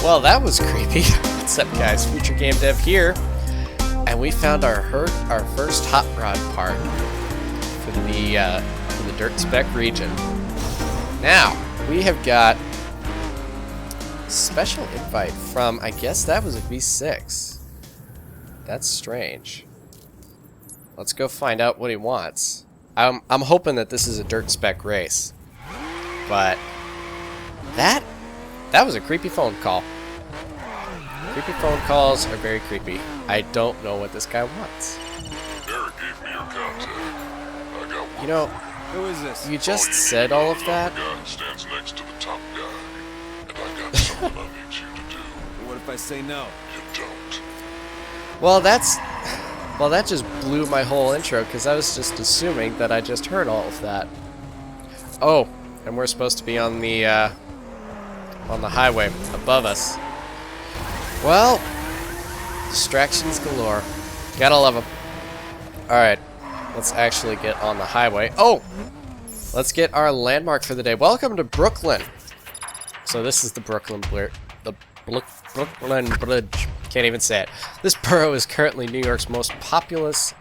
Well, that was creepy. What's up, guys? FutureGameDev here, and we found our first hot rod part for the dirt spec region. Now we have got special invite from, I guess that was a V6. That's strange. Let's go find out what he wants. I'm hoping that this is a dirt spec race, but that was a creepy phone call. Creepy phone calls are very creepy. I don't know what this guy wants. Eric gave me your contact. I got one. You know, Who is this? you just said all of that. The guy who stands next to the top guy. And I got something I need you to do. What if I say no? You don't. Well, that just blew my whole intro because I was just assuming that I just heard all of that. Oh, and we're supposed to be on the highway above us. Well, distractions galore. Gotta love them. Alright, let's actually get on the highway. Oh! Let's get our landmark for the day. Welcome to Brooklyn. So this is the Brooklyn Bridge. Can't even say it. This borough is currently New York's most populous,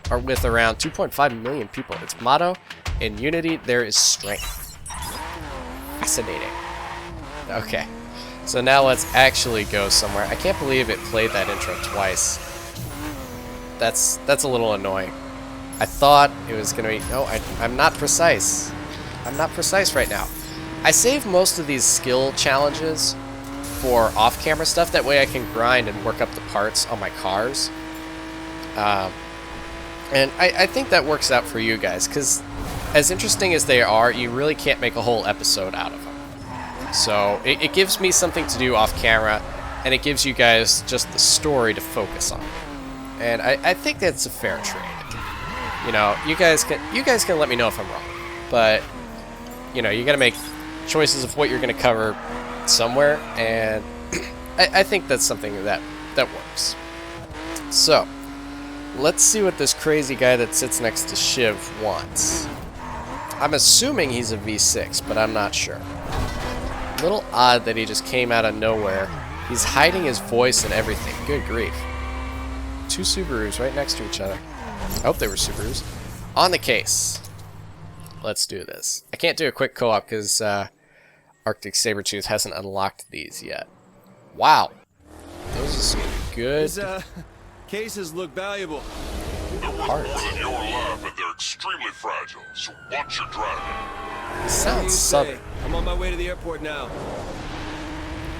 or with around 2.5 million people. Its motto, in unity there is strength. Fascinating. Okay. So now let's actually go somewhere. I can't believe it played that intro twice. That's a little annoying. I thought it was gonna be... No, I'm not precise. I'm not precise right now. I save most of these skill challenges for off-camera stuff. That way I can grind and work up the parts on my cars. And I think that works out for you guys, because as interesting as they are, you really can't make a whole episode out of them. So it gives me something to do off camera, and it gives you guys just the story to focus on. And I think that's a fair trade. You know, you guys can let me know if I'm wrong, but you know, you got to make choices of what you're going to cover somewhere, and I think that's something that works. So let's see what this crazy guy that sits next to Shiv wants. I'm assuming he's a V6, but I'm not sure. A little odd that he just came out of nowhere. He's hiding his voice and everything. Good grief. Two Subarus right next to each other. I hope they were Subarus. On the case. Let's do this. I can't do a quick co-op because Arctic Sabertooth hasn't unlocked these yet. Wow. Those are some good... These cases look valuable. They're worth more than your life, and they're extremely fragile. So watch your driving. Sounds southern. I'm on my way to the airport now.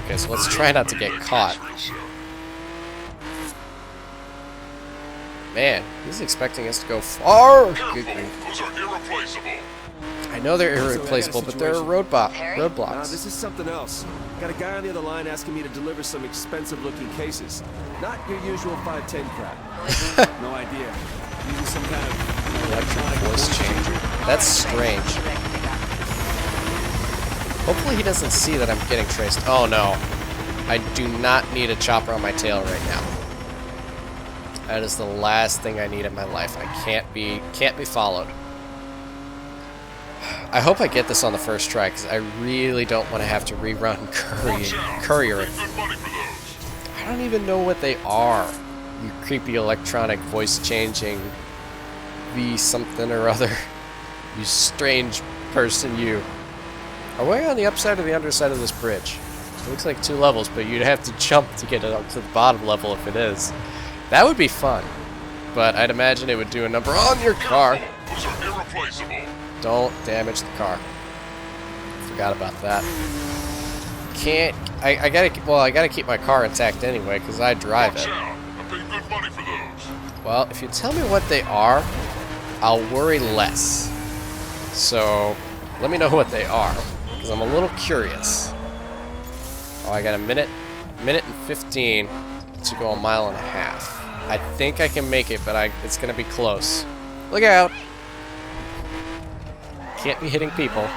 Okay, so let's try not to get caught. Man, he's expecting us to go far. Good grief. Those are irreplaceable. I know they're irreplaceable, but they're roadblocks. Nah, this is something else. Got a guy on the other line asking me to deliver some expensive-looking cases. Not your usual 510 crap. No idea. Using some kind of Electric voice changer. That's strange. Hopefully he doesn't see that I'm getting traced. Oh no. I do not need a chopper on my tail right now. That is the last thing I need in my life. I can't be followed. I hope I get this on the first try, because I really don't want to have to rerun couriering. I don't even know what they are. You creepy electronic voice changing V something or other. You strange person, you. Are we on the upside or the underside of this bridge? It looks like 2 levels, but you'd have to jump to get it up to the bottom level if it is. That would be fun, but I'd imagine it would do a number on your car. Those are irreplaceable. Don't damage the car. Forgot about that. I gotta keep my car intact anyway, because I drive Watch it. out. I pay good money for those. Well, if you tell me what they are, I'll worry less. So, let me know what they are, because I'm a little curious. Oh, I got a minute and 15 to go 1.5 miles. I think I can make it, but it's gonna be close. Look out! Can't be hitting people.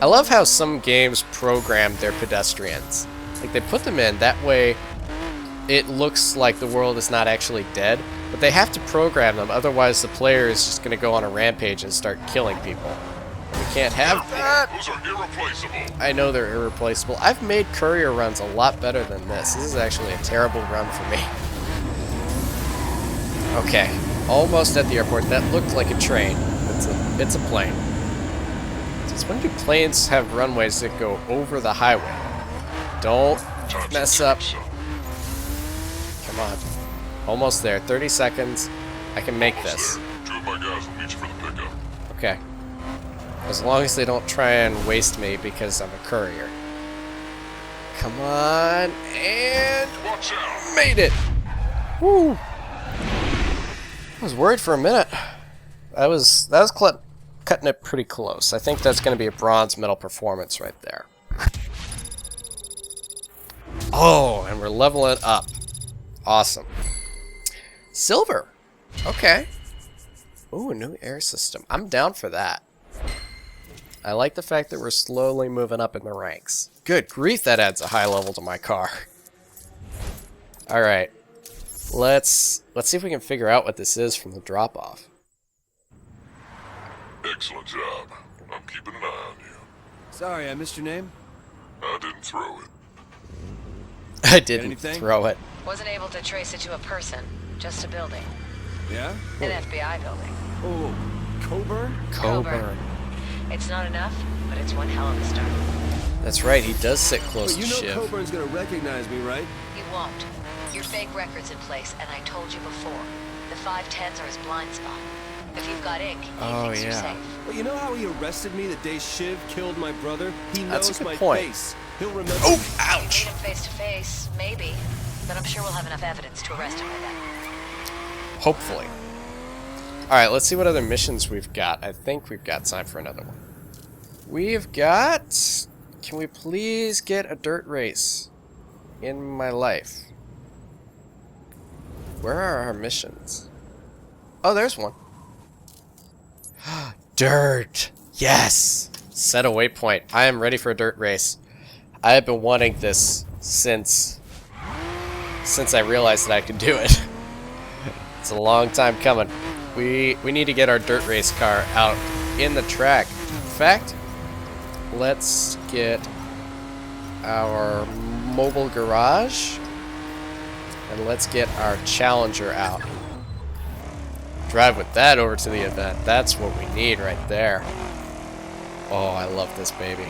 I love how some games program their pedestrians. Like, they put them in, that way it looks like the world is not actually dead, but they have to program them, otherwise the player is just gonna go on a rampage and start killing people. We Can't have that. Those are irreplaceable. I know they're irreplaceable. I've made courier runs a lot better than this. This is actually a terrible run for me. Okay, almost at the airport. That looked like a train. It's a plane. Since when do planes have runways that go over the highway? Don't mess up. Come on. Almost there. 30 seconds. I can make this. Two of my guys will meet you for the pickup. Okay. As long as they don't try and waste me because I'm a courier. Come on. And Watch out. made it. Woo. I was worried for a minute. That was cutting it pretty close. I think that's going to be a bronze medal performance right there. Oh, and we're leveling up. Awesome. Silver. Okay. Ooh, a new air system. I'm down for that. I like the fact that we're slowly moving up in the ranks. Good grief, that adds a high level to my car. Alright. Let's see if we can figure out what this is from the drop-off. Excellent job. I'm keeping an eye on you. Sorry, I missed your name. I didn't throw it. I didn't Anything? throw it. Wasn't able to trace it to a person, just a building. Yeah? An FBI building. Oh, Coburn? Coburn. It's not enough, but it's one hell of a start. That's right, he does sit close Wait, to you know Shiv. Coburn's gonna recognize me, right? You won't. Your fake record's in place, and I told you before. The 510s are his blind spot. If you've got ink, he thinks you're safe. Well, you know how he arrested me the day Shiv killed my brother? He That's a knows good my point. face. He'll remember. Oh, me. ouch! Meet him face to face, maybe. But I'm sure we'll have enough evidence to arrest him by then. Hopefully. Alright, let's see what other missions we've got. I think we've got time for another one. We've got... Can we please get a dirt race in my life? Where are our missions? Oh, there's one. Dirt! Yes! Set a waypoint. I am ready for a dirt race. I have been wanting this since I realized that I could do it. It's a long time coming. We need to get our dirt race car out in the track. In fact, let's get our mobile garage and let's get our Challenger out. Drive with that over to the event. That's what we need right there. Oh, I love this baby.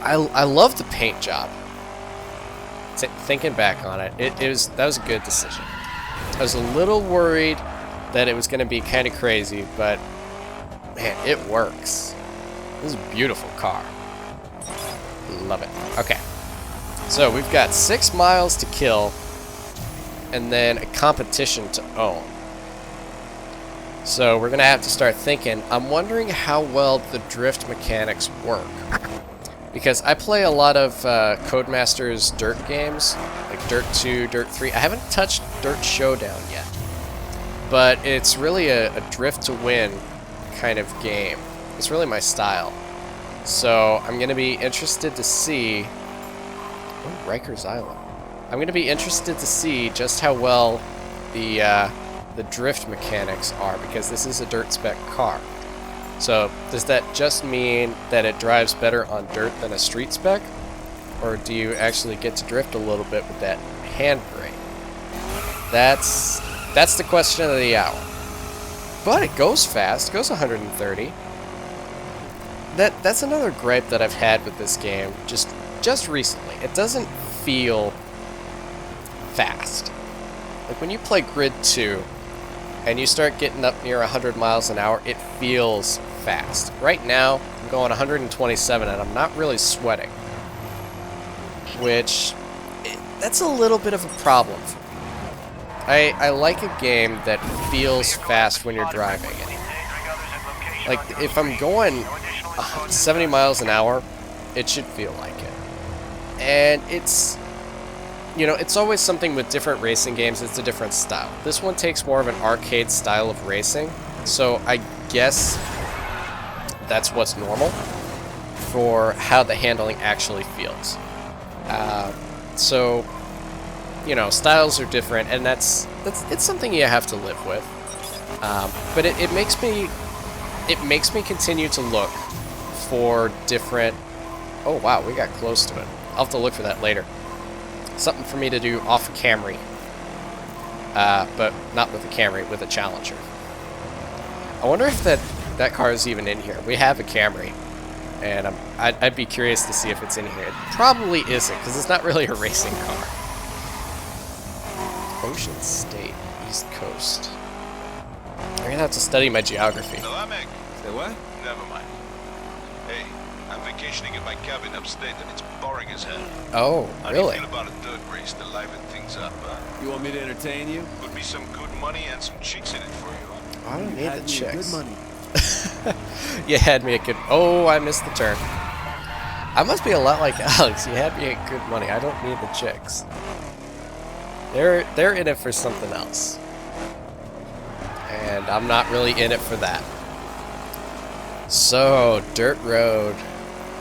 I love the paint job. Thinking back on it, that was a good decision. I was a little worried that it was going to be kind of crazy, but man, it works. This is a beautiful car. Love it. Okay. So we've got 6 miles to kill and then a competition to own. So we're going to have to start thinking. I'm wondering how well the drift mechanics work. Because I play a lot of Codemasters Dirt games, like Dirt 2, Dirt 3. I haven't touched Dirt Showdown yet. But it's really a drift to win kind of game. It's really my style. So I'm going to be interested to see... Oh, Rikers Island. I'm going to be interested to see just how well the drift mechanics are, because this is a dirt spec car. So does that just mean that it drives better on dirt than a street spec? Or do you actually get to drift a little bit with that hand brake? That's the question of the hour. But it goes fast. It goes 130. That's another gripe that I've had with this game just recently. It doesn't feel fast. Like when you play Grid 2 and you start getting up near 100 miles an hour, it feels fast. Right now, I'm going 127 and I'm not really sweating. Which, that's a little bit of a problem for me. I like a game that feels fast when you're driving it. Like, if I'm going 70 miles an hour, it should feel like it. And it's... You know, it's always something with different racing games, it's a different style. This one takes more of an arcade style of racing, so I guess that's what's normal for how the handling actually feels. So, you know, styles are different, and it's something you have to live with. But it makes me continue to look for different. Oh wow, we got close to it. I'll have to look for that later. Something for me to do off Camry, but not with a Camry, with a Challenger. I wonder if that car is even in here. We have a Camry, and I'd be curious to see if it's in here. It probably isn't, because it's not really a racing car. Ocean State, East Coast. I'm gonna have to study my geography. Salamek. Say what? Never mind. Hey, I'm vacationing in my cabin upstate and it's boring as hell. Oh, How do you really? feel about a dirt race to liven things up, huh? You want me to entertain you? Could be some good money and some chicks in it for you, huh? I don't You need had the me at chicks. good money. You had me at good. Oh, I missed the turn. I must be a lot like Alex. You had me at good money. I don't need the chicks. They're in it for something else, and I'm not really in it for that. So, dirt road.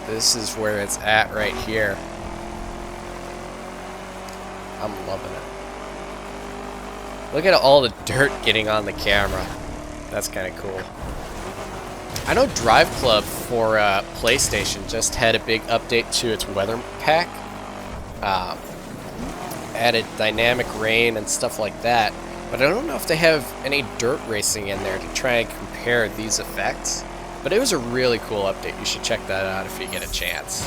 This is where it's at right here. I'm loving it. Look at all the dirt getting on the camera. That's kind of cool. I know Drive Club for PlayStation just had a big update to its weather pack. Added dynamic rain and stuff like that. But I don't know if they have any dirt racing in there to try and compare these effects. But it was a really cool update. You should check that out if you get a chance.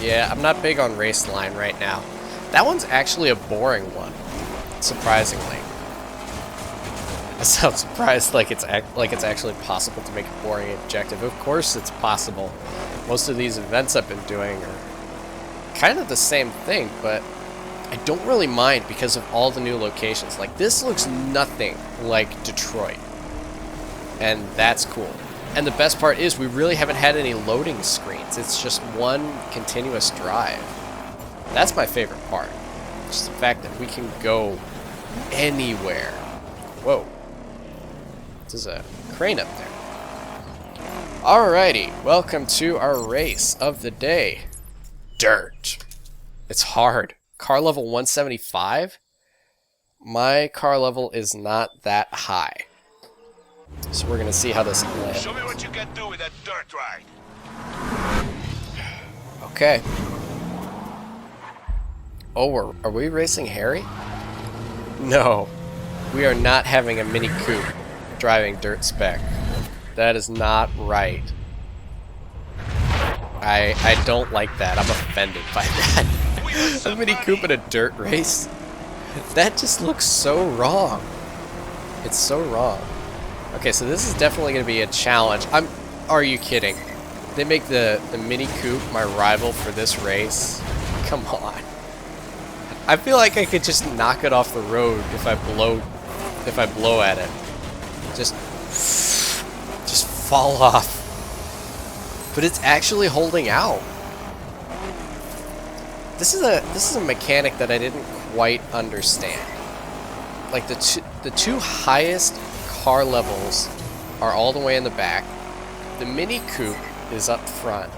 Yeah, I'm not big on Raceline right now. That one's actually a boring one, surprisingly. I sound surprised like it's actually possible to make a boring objective. Of course it's possible. Most of these events I've been doing are kind of the same thing, but I don't really mind because of all the new locations. Like, this looks nothing like Detroit, and that's cool. And the best part is we really haven't had any loading screens. It's just one continuous drive. That's my favorite part. Just the fact that we can go anywhere. Whoa. There's a crane up there. Alrighty, welcome to our race of the day. Dirt. It's hard. Car level 175? My car level is not that high. So we're gonna see how this lands. Show me what you can do with that dirt ride. Okay. Oh, are we racing Harry? No. We are not having a Mini Coupe driving dirt spec. That is not right. I don't like that. I'm offended by that. A Mini Coupe in a dirt race? That just looks so wrong. It's so wrong. Okay, so this is definitely going to be a challenge. Are you kidding? They make the Mini Coupe my rival for this race? Come on. I feel like I could just knock it off the road if I blow at it. Just fall off. But it's actually holding out. This is a mechanic that I didn't quite understand. Like the two highest car levels are all the way in the back. The Mini Coupe is up front,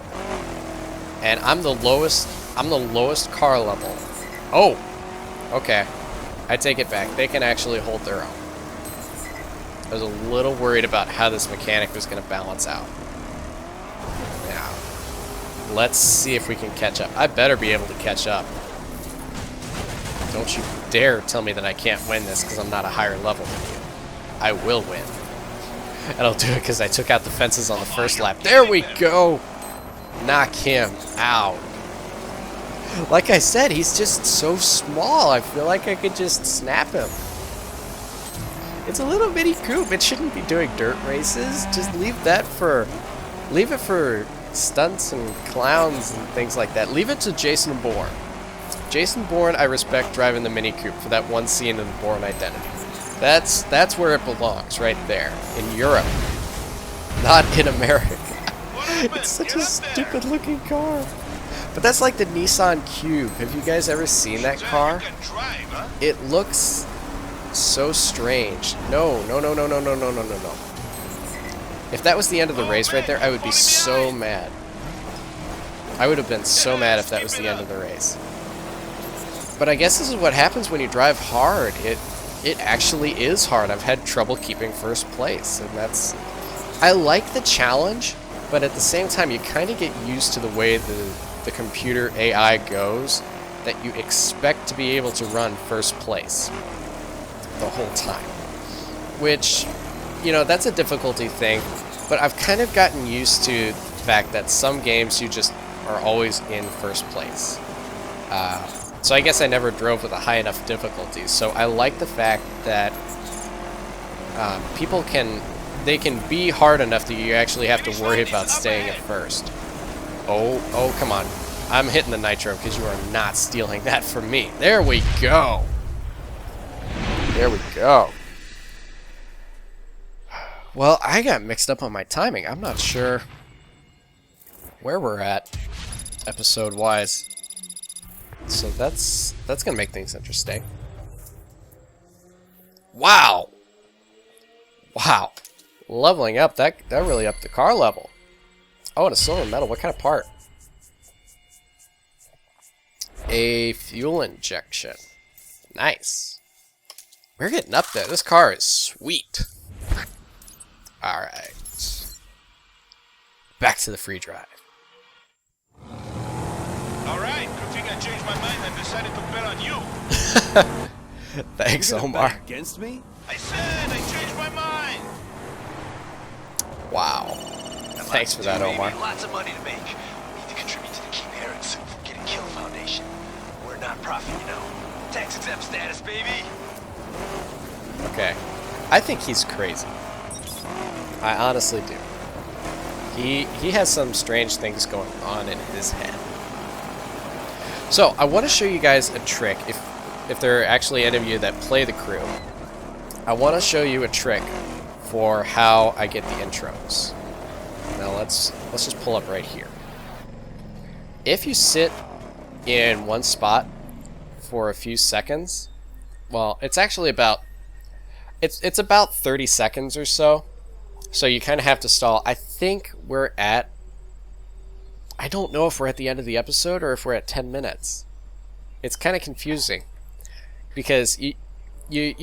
and I'm the lowest car level. Oh, okay. I take it back. They can actually hold their own. I was a little worried about how this mechanic was going to balance out. Now, let's see if we can catch up. I better be able to catch up. Don't you dare tell me that I can't win this because I'm not a higher level than you. I will win. And I'll do it because I took out the fences on the first lap. There we go! Knock him out. Like I said, he's just so small. I feel like I could just snap him. It's a little Mini Coupe. It shouldn't be doing dirt races. Just leave it for stunts and clowns and things like that. Leave it to Jason Bourne. Jason Bourne, I respect driving the Mini Coupe for that one scene in the Bourne Identity. That's where it belongs, right there, in Europe, not in America. It's such a stupid-looking car. But that's like the Nissan Cube. Have you guys ever seen that car? It looks so strange. No. If that was the end of the race right there, I would be so mad. I would have been so mad if that was the end of the race. But I guess this is what happens when you drive hard. It it actually is hard. I've had trouble keeping first place, and that's... I like the challenge, but at the same time, you kind of get used to the way the computer AI goes, that you expect to be able to run first place the whole time. Which, you know, that's a difficulty thing, but I've kind of gotten used to the fact that some games you just are always in first place. So I guess I never drove with a high enough difficulty. So I like the fact that people can be hard enough that you actually have to worry about staying at first. Oh, come on. I'm hitting the nitro because you are not stealing that from me. There we go. There we go. Well, I got mixed up on my timing. I'm not sure where we're at episode-wise. So that's gonna make things interesting. Wow! Wow. Leveling up, that really upped the car level. Oh, and a silver medal. What kind of part? A fuel injection. Nice. We're getting up there. This car is sweet. Alright. Back to the free drive. Alright, good thing I changed my mind and decided to bet on you. Thanks, You're gonna Omar. bet against me? I said I changed my mind. Wow. Thanks for that, Omar. Lots of money to make. We need to contribute to the Keep Harris Getting Killed Foundation. We're a non-profit, you know. Tax-exempt status, baby. Okay. I think he's crazy. I honestly do. He has some strange things going on in his head. So, I want to show you guys a trick. If there are actually any of you that play the crew, I want to show you a trick for how I get the intros. Now let's just pull up right here. If you sit in one spot for a few seconds, well, it's actually about it's about 30 seconds or so. So you kind of have to stall. I think we're at, I don't know if we're at the end of the episode or if we're at 10 minutes. It's kind of confusing because you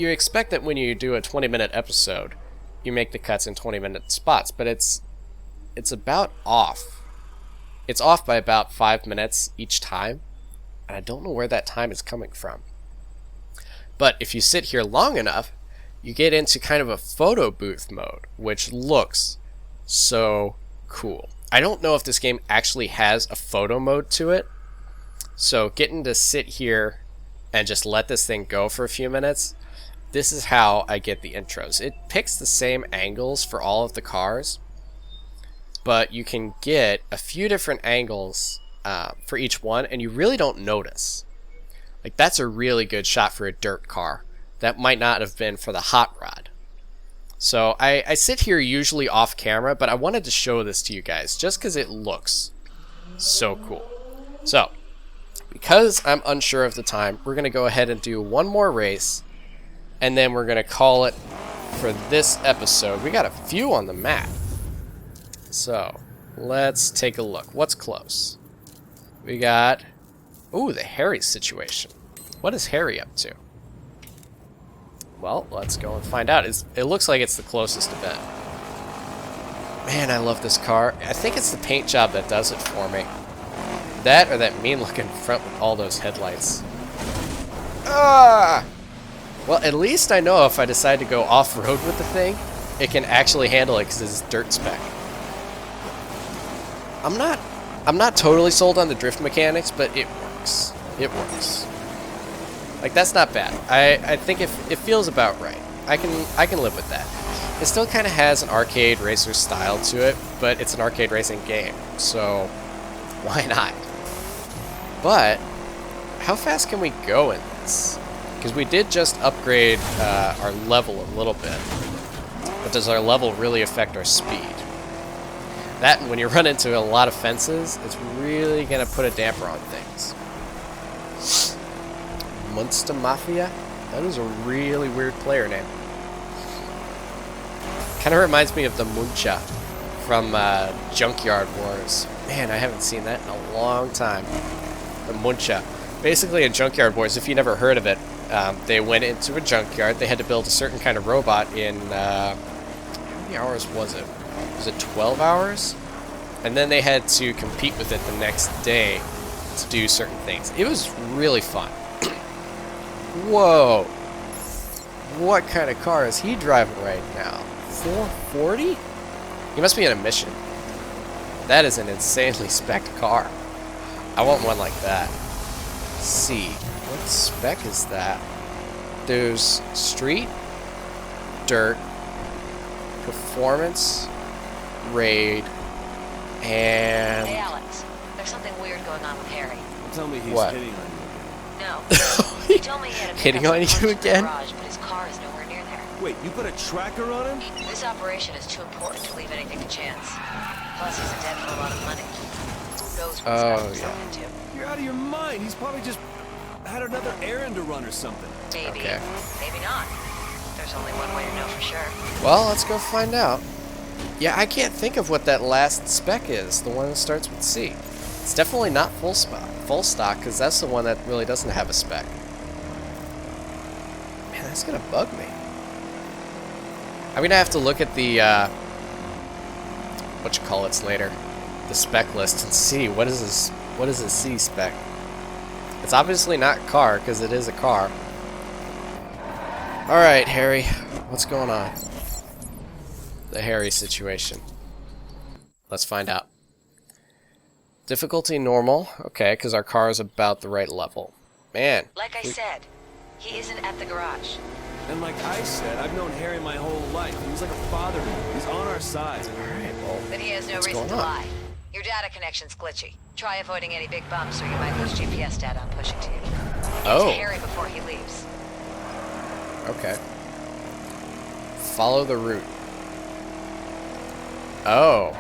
expect that when you do a 20-minute episode, you make the cuts in 20-minute spots, but it's about off. It's off by about 5 minutes each time, and I don't know where that time is coming from. But if you sit here long enough, you get into kind of a photo booth mode, which looks so cool. I don't know if this game actually has a photo mode to it, so getting to sit here and just let this thing go for a few minutes, this is how I get the intros. It picks the same angles for all of the cars, but you can get a few different angles for each one, and you really don't notice. Like, that's a really good shot for a dirt car. That might not have been for the hot rod. So I sit here usually off camera, but I wanted to show this to you guys just because it looks so cool. So, because I'm unsure of the time, we're going to go ahead and do one more race, and then we're going to call it for this episode. We got a few on the map. So, let's take a look. What's close? We got... Ooh, the Harry situation. What is Harry up to? Well, let's go and find out. It looks like it's the closest event. Man, I love this car. I think it's the paint job that does it for me. That or that mean-looking front with all those headlights. Ah! Well, at least I know if I decide to go off-road with the thing, it can actually handle it because it's dirt spec. I'm not totally sold on the drift mechanics, but it works. It works. Like, that's not bad. I think it feels about right. I can live with that. It still kind of has an arcade racer style to it, but it's an arcade racing game, so why not? But how fast can we go in this? Because we did just upgrade our level a little bit, but does our level really affect our speed? That, and when you run into a lot of fences, it's really going to put a damper on things. Munster Mafia? That is a really weird player name. Kind of reminds me of the Muncha from Junkyard Wars. Man, I haven't seen that in a long time. The Muncha. Basically, a junkyard boys. If you never heard of it, they went into a junkyard. They had to build a certain kind of robot in how many hours was it? Was it 12 hours? And then they had to compete with it the next day to do certain things. It was really fun. Whoa! What kind of car is he driving right now? 440? He must be in a mission. That is an insanely spec'd car. I want one like that. Let's see, what spec is that? There's street, dirt, performance, raid, and... Hey, Alex. There's something weird going on with Harry. Tell me he's What? hitting on you. No. He told me he had a Hitting on you again? garage, but his car is nowhere near there. Wait, you put a tracker on him? This operation is too important to leave anything to chance. Plus, he's in debt for a lot of money. Who knows what Oh, he's yeah. gotten himself into? You're out of your mind. He's probably just had another errand to run or something. Maybe. Okay. Maybe not. There's only one way to know for sure. Well, let's go find out. Yeah, I can't think of what that last spec is, the one that starts with C. It's definitely not full stock, because that's the one that really doesn't have a spec. Man, that's gonna bug me. I'm gonna have to look at the whatchamacallits later, the spec list, and see what is this. What is a C spec? It's obviously not car, because it is a car. All right, Harry, what's going on? The Harry situation. Let's find out. Difficulty normal, okay, because our car is about the right level. Man. Like I said, he isn't at the garage. And like I said, I've known Harry my whole life. He was like a father to me. He's on our side. Alright, well, Then he has no what's reason going to on? lie. Your data connection's glitchy. Try avoiding any big bumps or you might lose GPS data I'm pushing to you. Get Oh. to Harry before he leaves. Okay. Follow the route. Oh.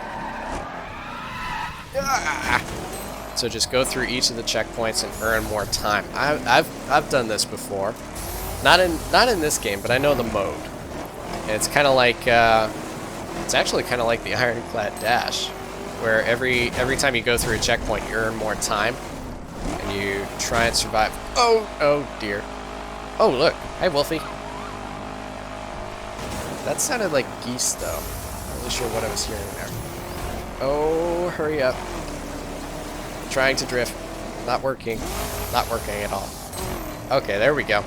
Ah! So just go through each of the checkpoints and earn more time. I've done this before. Not in this game, but I know the mode. And it's kind of like it's actually kind of like the Ironclad Dash, where every time you go through a checkpoint, you earn more time, and you try and survive. Oh dear. Oh look, hi Wolfie. That sounded like geese though. Not really sure what I was hearing there. Oh, hurry up. Trying to drift. Not working. Not working at all. Okay, there we go.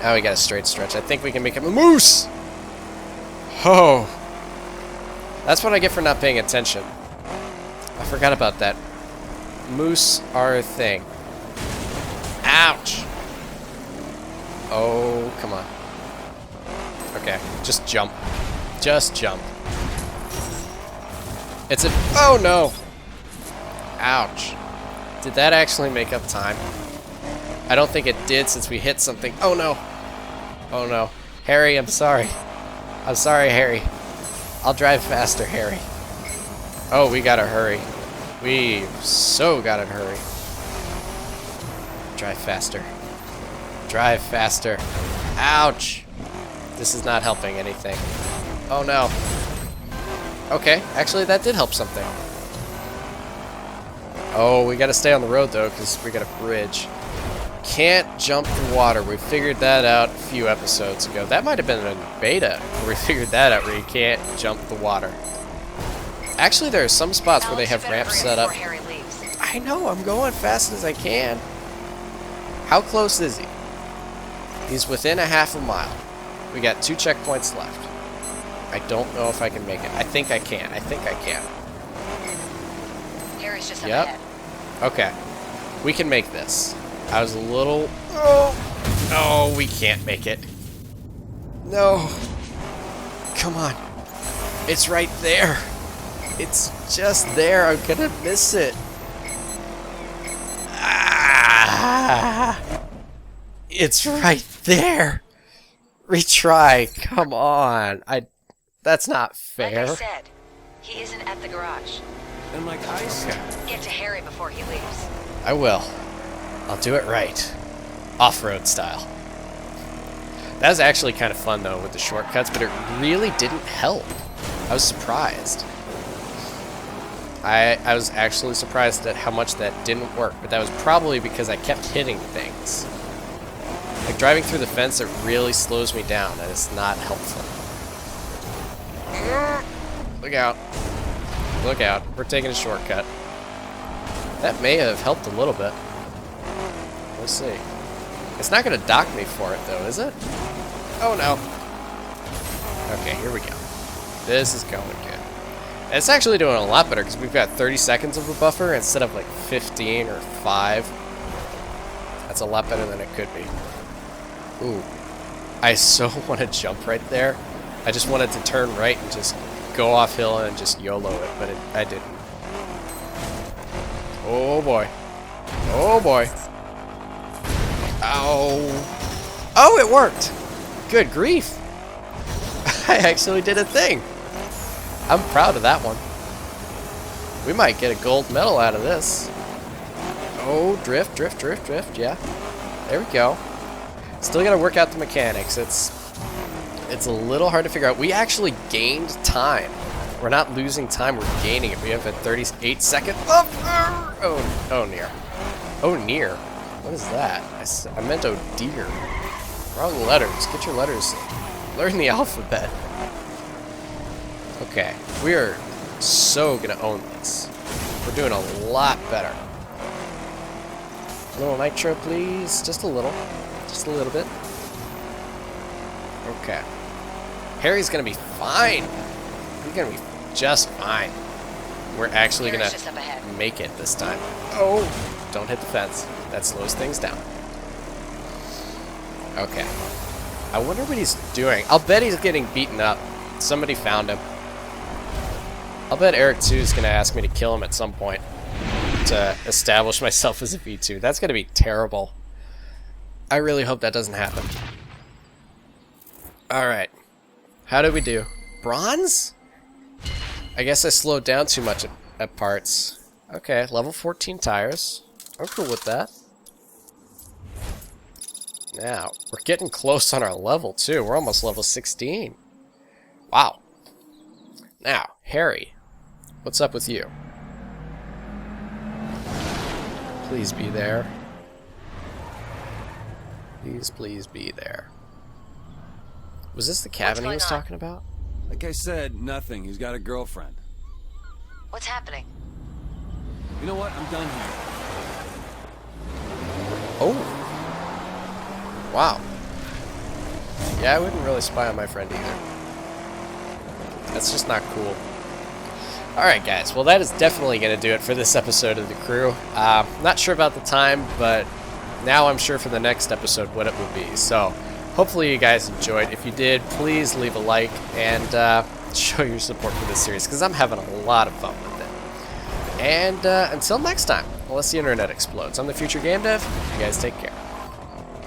Now we got a straight stretch. I think we can make him a moose! Oh. That's what I get for not paying attention. I forgot about that. Moose are a thing. Ouch! Oh, come on. Okay, just jump. Just jump. It's a... Oh, no! Ouch. Did that actually make up time? I don't think it did since we hit something. Oh, no. Oh, no. Harry, I'm sorry. I'm sorry, Harry. I'll drive faster, Harry. Oh, we gotta hurry. We so gotta hurry. Drive faster. Drive faster. Ouch. This is not helping anything. Oh, no. Okay, actually, that did help something. Oh, we gotta stay on the road, though, because we got a bridge. Can't jump the water. We figured that out a few episodes ago. That might have been in beta where we figured that out, where you can't jump the water. Actually, there are some spots where they have ramps set up. Before Harry leaves. I know, I'm going fast as I can. How close is he? He's within a half a mile. We got 2 checkpoints left. I don't know if I can make it. I think I can. I think I can. Harry's just up Yep. ahead. Okay. We can make this. I was a little... Oh! Oh, we can't make it. No. Come on. It's right there. It's just there. I'm gonna miss it. Ah! It's right there. Retry. Come on. That's not fair. Like I said, he isn't at the garage. And like I said, Get to Harry before he leaves. I will. I'll do it right. Off-road style. That was actually kind of fun, though, with the shortcuts, but it really didn't help. I was surprised. I was actually surprised at how much that didn't work, but that was probably because I kept hitting things. Like driving through the fence, it really slows me down, and it's not helpful. Look out. Look out. We're taking a shortcut. That may have helped a little bit. We'll see. It's not going to dock me for it, though, is it? Oh, no. Okay, here we go. This is going good. And it's actually doing a lot better because we've got 30 seconds of a buffer instead of like 15 or 5. That's a lot better than it could be. Ooh. I so want to jump right there. I just wanted to turn right and just go off hill and just YOLO it, but I didn't. Oh boy. Oh boy. Ow. Oh, it worked. Good grief. I actually did a thing. I'm proud of that one. We might get a gold medal out of this. Oh, drift, drift, drift, drift. Yeah. There we go. Still gotta work out the mechanics. It's a little hard to figure out. We actually gained time. We're not losing time, we're gaining it. We have a 38 second. Oh, near. Oh, near. What is that? I meant oh dear. Wrong letters. Get your letters. Learn the alphabet. Okay, we are so gonna own this. We're doing a lot better. A little nitro, please. Just a little. Just a little bit. Okay. Harry's gonna be fine. He's gonna be just fine. We're actually gonna make it this time. Oh! Don't hit the fence. That slows things down. Okay. I wonder what he's doing. I'll bet he's getting beaten up. Somebody found him. I'll bet Eric 2 is going to ask me to kill him at some point to establish myself as a V2. That's going to be terrible. I really hope that doesn't happen. Alright. How did we do? Bronze? I guess I slowed down too much at parts. Okay, level 14 tires. I'm cool with that. Now, we're getting close on our level, too. We're almost level 16. Wow. Now, Harry, what's up with you? Please be there. Please, please be there. Was this the cabin he was talking about? Like I said, nothing. He's got a girlfriend. What's happening? You know what? I'm done here. Oh. Wow. Yeah, I wouldn't really spy on my friend either. That's just not cool. Alright guys, well that is definitely going to do it for this episode of The Crew. Not sure about the time, but now I'm sure for the next episode what it will be. So, hopefully you guys enjoyed. If you did, please leave a like and show your support for this series, because I'm having a lot of fun with it. And until next time, unless the internet explodes, I'm the Future Game Dev. You guys take care.